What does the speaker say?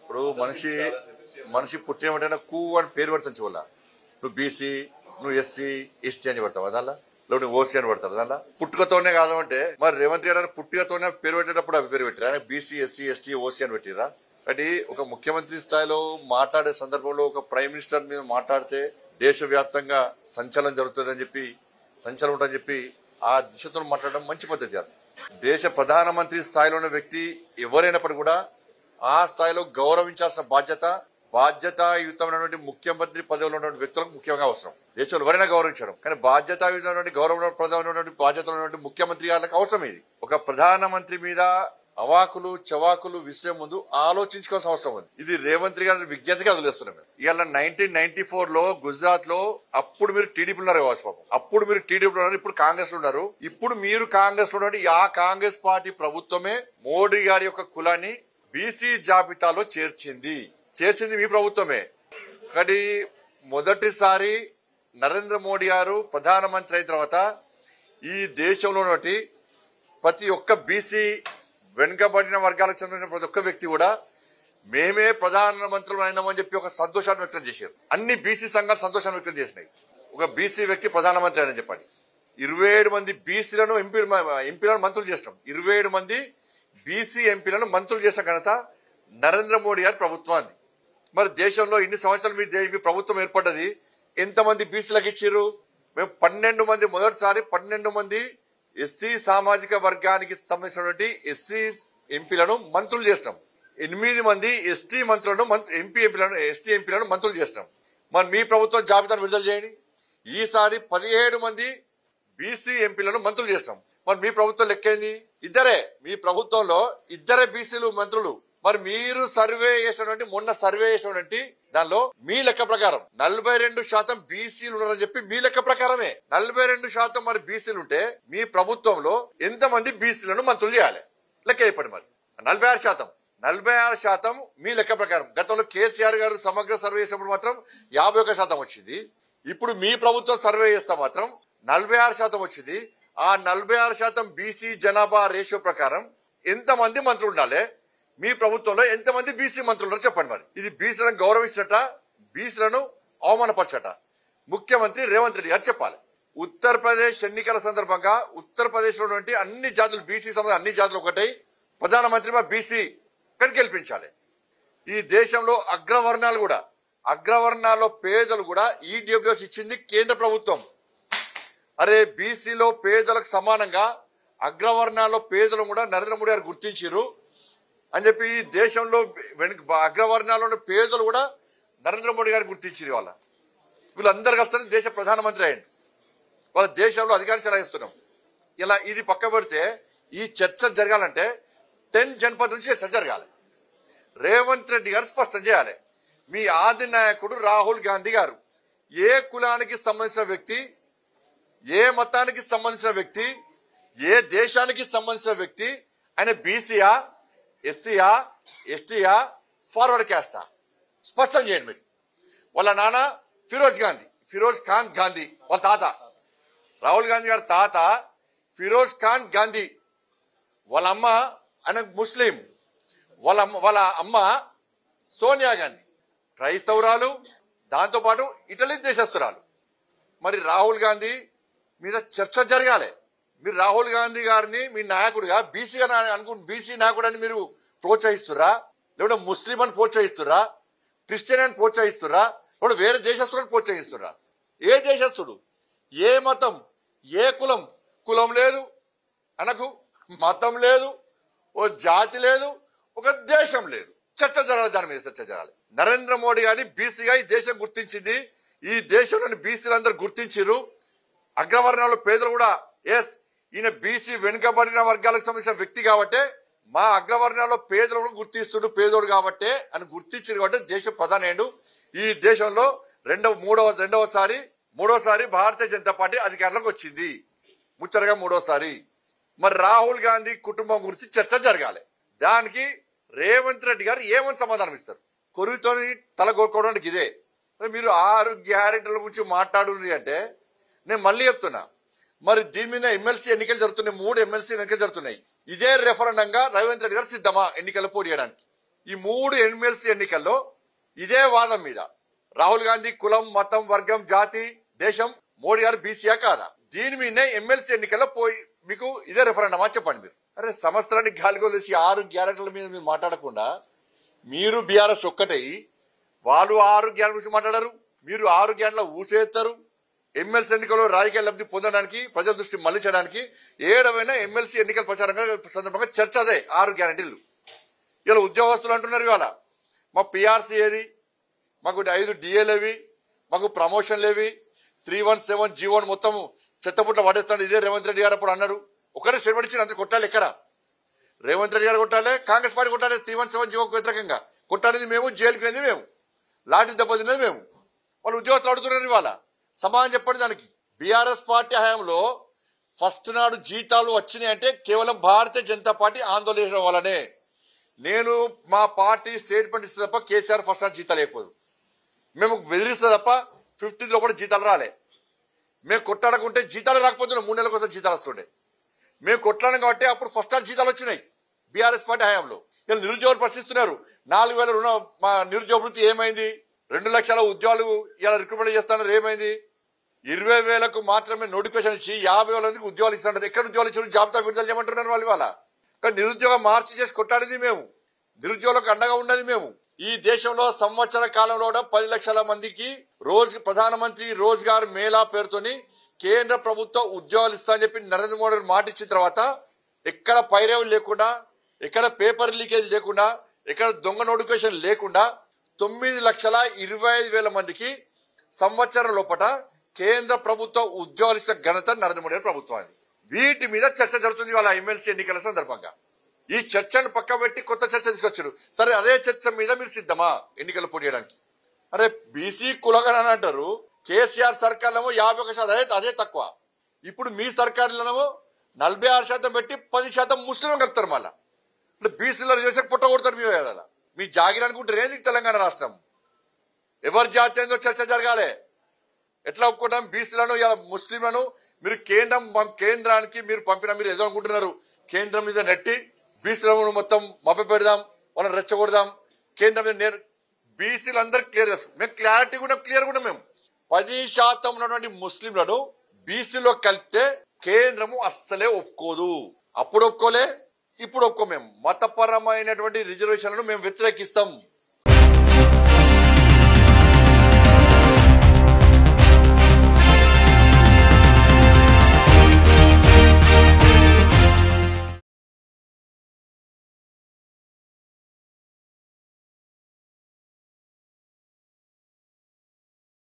ఇప్పుడు మనిషి పుట్టిన కూ అని పేరు పెడతాను వల్ల నువ్వు బీసీ నువ్వు ఎస్సీ ఎస్టీ అని పెడతావు అదాలా లేకపోతే ఓసీ అని పెడతావు దానిలో పుట్టుకతోనే కాదు అంటే మరి రేవంత్ రెడ్డి పుట్టుకతోనే పేరు పెట్టేటప్పుడు అవి పేరు పెట్టారు ఆయన బీసీ ఎస్సీ ఎస్టీ ఓసీ అని పెట్టిరా. కాబట్టి ఒక ముఖ్యమంత్రి స్థాయిలో మాట్లాడే సందర్భంలో ఒక ప్రైమ్ మినిస్టర్ మీద మాట్లాడితే దేశవ్యాప్తంగా సంచలనం జరుగుతుందని చెప్పి సంచలనం ఉంటుందని చెప్పి ఆ దిశతో మాట్లాడడం మంచి పద్ధతి కాదు. దేశ ప్రధానమంత్రి స్థాయిలో ఉన్న వ్యక్తి ఎవరైనప్పటికీ కూడా ఆ స్థాయిలో గౌరవించాల్సిన బాధ్యతాయుతమైనటువంటి ముఖ్యమంత్రి పదవిలో ఉన్నటువంటి వ్యక్తులకు ముఖ్యంగా అవసరం. దేశంలో ఎవరైనా గౌరవించడం కానీ బాధ్యతాయుతమైనటువంటి గౌరవప్రదమైనటువంటి బాధ్యతలు ఉన్నటువంటి ముఖ్యమంత్రి గారికి అవసరం. ఇది ఒక ప్రధానమంత్రి మీద అవాకులు చవాకులు విసిరే ముందు ఆలోచించుకోవాల్సిన అవసరం ఉంది. ఇది రేవంత్ గారి విజ్ఞతగా వదిలేస్తున్నాం. ఇవాళ 1994 లో గుజరాత్ లో అప్పుడు మీరు టీడీపీ ఉన్నారు కావచ్చు పాపం. అప్పుడు మీరు టీడీపీ ఉన్నారు, ఇప్పుడు కాంగ్రెస్ లో ఉన్నారు. ఇప్పుడు మీరు కాంగ్రెస్ లో ఉన్నారు. ఆ కాంగ్రెస్ పార్టీ ప్రభుత్వమే మోడీ గారి యొక్క కులాన్ని బీసీ జాబితాలో చేర్చింది మీ ప్రభుత్వమే. కానీ మొదటిసారి నరేంద్ర మోడీ గారు ప్రధానమంత్రి అయిన తర్వాత ఈ దేశంలో ప్రతి ఒక్క బీసీ వెనుకబడిన వర్గాలకు చెందిన ప్రతి ఒక్క వ్యక్తి కూడా మేమే ప్రధానమంత్రులు అయినామని చెప్పి ఒక సంతోషాన్ని వ్యక్తం చేశారు. అన్ని బీసీ సంఘాలు సంతోషాన్ని వ్యక్తం చేసినాయి. ఒక బీసీ వ్యక్తి ప్రధానమంత్రి అని చెప్పండి. 27 మంది బీసీలను ఎంపీలను మంత్రులు చేసినాం. 27 మంది బీసీ ఎంపీలను మంత్రులు చేసిన ఘనత నరేంద్ర మోడీ గారి ప్రభుత్వాన్ని. మరి దేశంలో ఇన్ని సంవత్సరాలు మీ ప్రభుత్వం ఏర్పడ్డది ఎంతమంది బీసీలకు ఇచ్చారు? మేము 12 మంది మొదటిసారి 12 మంది ఎస్సీ సామాజిక వర్గానికి సంబంధించినటువంటి ఎస్సీ ఎంపీలను మంత్రులు చేసినాం. 8 మంది ఎస్టీ మంత్రులను ఎస్టీ ఎంపీలను మంత్రులు చేసినాం. మరి మీ ప్రభుత్వం జాబితాను విడుదల చేయండి. ఈసారి 17 మంది బీసీ ఎంపీలను మంత్రులు చేసినాం. మరి మీ ప్రభుత్వం లెక్కేంది? మీ ప్రభుత్వంలో ఇద్దరే బీసీలు మంత్రులు. మరి మీరు మొన్న సర్వే చేసినటువంటి దానిలో మీ లెక్క ప్రకారం 42% బీసీలు ఉన్నారని చెప్పి మీ లెక్క ప్రకారమే 42% మరి బీసీలు ఉంటే మీ ప్రభుత్వంలో ఎంతమంది బీసీలను మంత్రులు చేయాలి? లెక్క చెప్పండి. మరి 46% మీ లెక్క ప్రకారం. గతంలో కేసీఆర్ గారు సమగ్ర సర్వే చేసినప్పుడు మాత్రం 51% వచ్చింది. ఇప్పుడు మీ ప్రభుత్వం సర్వే చేస్తే మాత్రం 46% వచ్చింది. ఆ 46% బీసీ జనాభా రేషియో ప్రకారం ఎంతమంది మంత్రులు ఉండాలి? మీ ప్రభుత్వంలో ఎంతమంది బీసీ మంత్రులు చెప్పండి. మరి ఇది బీసీలను గౌరవించట, బీసీలను అవమానపరచట ముఖ్యమంత్రి రేవంత్ రెడ్డి గారు చెప్పాలి. ఉత్తరప్రదేశ్ ఎన్నికల సందర్భంగా ఉత్తరప్రదేశ్ లో అన్ని జాతులు బీసీ సంబంధం అన్ని జాతులు ఒకటై ప్రధానమంత్రి బీసీ కానీ గెలిపించాలి. ఈ దేశంలో అగ్రవర్ణాల్లో పేదలు కూడా ఈడబ్ల్యూఎస్ ఇచ్చింది కేంద్ర ప్రభుత్వం. అరే బీసీలో పేదలకు సమానంగా అగ్రవర్ణాల్లో పేదలు కూడా నరేంద్ర మోడీ గారు గుర్తించారు అని చెప్పి ఈ దేశంలో అగ్రవర్ణాల్లో పేదలు కూడా నరేంద్ర మోడీ గారు గుర్తించారు. వీళ్ళందరూ కలిసి దేశ ప్రధానమంత్రి అయ్యండి. వాళ్ళ దేశంలో అధికారం చెలాయిస్తున్నాం. ఇలా ఇది పక్క పెడితే ఈ చర్చ జరగాలంటే 10 జనపద్ నుంచి చర్చ జరగాలి. రేవంత్ రెడ్డి గారు స్పష్టం చేయాలి. మీ ఆది నాయకుడు రాహుల్ గాంధీ గారు ఏ కులానికి సంబంధించిన వ్యక్తి, ఏ మతానికి సంబంధించిన వ్యక్తి, ఏ దేశానికి సంబంధించిన వ్యక్తి, ఆయన బీసీయా, ఎస్సీయా, ఎస్టీయా, ఫార్వర్డ్ క్యాస్టా స్పష్టం చేయండి. మీరు వాళ్ళ నాన్న ఫిరోజ్ ఖాన్ గాంధీ, వాళ్ళ తాత రాహుల్ గాంధీ గారి తాత ఫిరోజ్ ఖాన్ గాంధీ, వాళ్ళ అమ్మ ఆయన ముస్లిం, వాళ్ళ అమ్మ సోనియా గాంధీ క్రైస్తవురాలు, దాంతోపాటు ఇటలీ దేశస్తురాలు. మరి రాహుల్ గాంధీ మీద చర్చ జరగాలి. మీరు రాహుల్ గాంధీ గారిని మీ నాయకుడిగా బీసీగా బీసీ నాయకుడు అని మీరు ప్రోత్సహిస్తురా, లేకుంటే ముస్లిం అని ప్రోత్సహిస్తురా, క్రిస్టియన్ అని ప్రోత్సహిస్తురా, లేకుంటే వేరే దేశస్తులను ప్రోత్సహిస్తురా? ఏ దేశస్తుడు, ఏ మతం, ఏ కులం లేదు, అనకు మతం లేదు, ఓ జాతి లేదు, ఒక దేశం లేదు. చర్చ జరగాలి, దాని మీద చర్చ జరగాలి. నరేంద్ర మోడీ గారిని బీసీగా ఈ దేశం గుర్తించింది. ఈ దేశంలోని బీసీలందరూ గుర్తించారు. అగ్రవర్ణాల్లో పేదలు కూడా ఎస్ ఈయన బీసీ వెనుకబడిన వర్గాలకు సంబంధించిన వ్యక్తి కాబట్టే మా అగ్రవర్ణాల్లో పేదలను గుర్తిస్తుడు పేదోడు కాబట్టే అని గుర్తించారు. కాబట్టి దేశ ప్రధాని ఈ దేశంలో మూడోసారి భారతీయ జనతా పార్టీ అధికారంలోకి వచ్చింది. ముచ్చటగా మూడోసారి. మరి రాహుల్ గాంధీ కుటుంబం గురించి చర్చ జరగాలి. దానికి రేవంత్ రెడ్డి గారు ఏమని సమాధానం ఇస్తారు? కొరువుతో తల కోరుకోవడానికి ఇదే. మీరు 6 గ్యారెంటీల గురించి మాట్లాడుంది అంటే నేను మళ్ళీ చెప్తున్నా. మరి దీని మీద ఎమ్మెల్సీ ఎన్నికలు జరుగుతున్నాయి, 3 ఎమ్మెల్సీ ఎన్నికలు జరుగుతున్నాయి. ఇదే రెఫరెండంగా రేవంత్ రెడ్డి గారు సిద్ధమా ఎన్నికలు పోటీ చేయడానికి? ఈ 3 ఎమ్మెల్సీ ఎన్నికల్లో ఇదే వాదం మీద రాహుల్ గాంధీ కులం, మతం, వర్గం, జాతి, దేశం, మోడీ గారు బీసీయా కాదా, దీని మీదనే ఎమ్మెల్సీ ఎన్నికల్లో పోయి మీకు ఇదే రెఫరెండమా చెప్పండి మీరు. అరే సంవత్సరానికి గాలిగో వేసి 6 గ్యారెంటీల మీద మీరు మాట్లాడకుండా మీరు బీఆర్ఎస్ ఒక్కటై వాళ్ళు 6 గ్యారెంటీ గురించి మాట్లాడారు, మీరు 6 గ్యారెంటీల ఊసేస్తారు. ఎమ్మెల్సీ ఎన్నికల్లో రాజకీయ లబ్ధి పొందడానికి, ప్రజల దృష్టి మళ్లించడానికి 7వ ఎమ్మెల్సీ ఎన్నికల ప్రచారంగా సందర్భంగా చర్చ అదే 6 గ్యారెంటీలు. ఇలా ఉద్యోగస్తులు అంటున్నారు ఇవాళ మా పిఆర్సీ ఏది, మాకు 5 డిఏలేవి, మాకు ప్రమోషన్లేవి, 317 జీవోన్ మొత్తం చెత్తపుట్ల పడేస్తాడు. ఇదే రేవంత్ రెడ్డి గారు అప్పుడు అన్నాడు. ఒకటే సెలవుడిచ్చి అంత కొట్టాలి. ఎక్కడ రేవంత్ రెడ్డి గారు కొట్టాలి, కాంగ్రెస్ పార్టీ కొట్టాలి. 317 జీవోకు వ్యతిరేకంగా కొట్టాలి మేము, జైలుకి వెళ్ళింది మేము, లాఠీ దెబ్బతిన్నది మేము. వాళ్ళు ఉద్యోగస్తులు అడుగుతున్నారు ఇవాళ. సమాధానం చెప్పండి దానికి. బీఆర్ఎస్ పార్టీ హయాంలో ఫస్ట్ నాడు జీతాలు వచ్చినాయి అంటే కేవలం భారతీయ జనతా పార్టీ ఆందోళన చేయడం వల్లనే. నేను మా పార్టీ స్టేట్మెంట్ ఇస్తే తప్ప కేసీఆర్ ఫస్ట్ నాడు జీతాలు అయిపోదు. మేము బెదిరిస్తే తప్ప 15 లోపల జీతాలు రాలే. మేము కొట్లాడకుంటే జీతాలు రాకపోతున్నాం. 3 నెలల కోసం జీతాలు వస్తుండే. మేము కొట్లాడడం కాబట్టి అప్పుడు ఫస్ట్ నాడు జీతాలు వచ్చినాయి బీఆర్ఎస్ పార్టీ హయాంలో. ఇలా నిరుద్యోగులు ప్రశ్నిస్తున్నారు. 4,000 రుణ మా నిరుద్యోగ వృత్తి ఏమైంది? 2 లక్షల ఉద్యోగాలు ఇలా రిక్రూట్మెంట్ చేస్తున్నారు. ఏమైంది? 20,000కు మాత్రమే నోటిఫికేషన్ ఇచ్చి 50,000 మందికి ఉద్యోగాలు ఇస్తున్నారు. ఎక్కడ ఉద్యోగాలు ఇచ్చారు? జాబితా విడుదల చేయమంటున్నారు వాళ్ళు ఇవాళ. కానీ నిరుద్యోగం మార్చి చేసి కొట్టాడింది మేము, నిరుద్యోగులకు అండగా ఉన్నది మేము. ఈ దేశంలో సంవత్సర కాలంలో 10 లక్షల మందికి రోజు ప్రధానమంత్రి రోజ్గార్ మేళా పేరుతోని కేంద్ర ప్రభుత్వం ఉద్యోగాలు ఇస్తా అని చెప్పి నరేంద్ర మోడీ మాట ఇచ్చిన తర్వాత ఎక్కడ పైరేవులు లేకుండా, ఎక్కడ పేపర్ లీకేజ్ లేకుండా, ఎక్కడ దొంగ నోటిఫికేషన్ లేకుండా 9,25,000 మందికి సంవత్సరం లోపల కేంద్ర ప్రభుత్వం ఉద్యోగాలు ఇచ్చిన ఘనత నరేంద్ర మోడీ ప్రభుత్వాన్ని. వీటి మీద చర్చ జరుగుతుంది వాళ్ళ ఎమ్మెల్సీ ఎన్నికల సందర్భంగా. ఈ చర్చను పక్క పెట్టి కొత్త చర్చ తీసుకొచ్చారు. సరే అదే చర్చ మీద మీరు సిద్ధమా ఎన్నికలు పోటీ చేయడానికి? అరే బీసీ కులగణన అంటారు. కేసీఆర్ సర్కార్లేమో 51% అదే తక్కువ. ఇప్పుడు మీ సర్కారులోనేమో 46% పెట్టి 10% ముస్లింలు కలుపుతారు. మళ్ళా అంటే బీసీలో చేసే పుట్ట కొడతారు. మీ మీ జాగిరి అనుకుంటారు ఏంది తెలంగాణ రాష్ట్రం? ఎవరి జాతీయంగా చర్చ జరగాలి. ఎట్లా ఒప్పుకుంటాం బీసీలను ముస్లింలను? మీరు కేంద్రానికి మీరు పంపిన మీరు ఏదో అనుకుంటున్నారు. కేంద్రం మీద నెట్టి బీసీలను మొత్తం మభ్య పెడదాం, వాళ్ళని రెచ్చగొడదాం. కేంద్రం మీద బీసీలు అందరూ క్లియర్ చేస్తాం. మేము క్లారిటీ కూడా క్లియర్ కూడా మేము 10% ఉన్నటువంటి ముస్లింలను బీసీలో కలిపితే కేంద్రము అస్సలే ఒప్పుకోదు. అప్పుడు ఒప్పుకోలే, ఇప్పుడు ఒప్పుకో. మేము మతపరమైనటువంటి రిజర్వేషన్లను మేము వ్యతిరేకిస్తాం.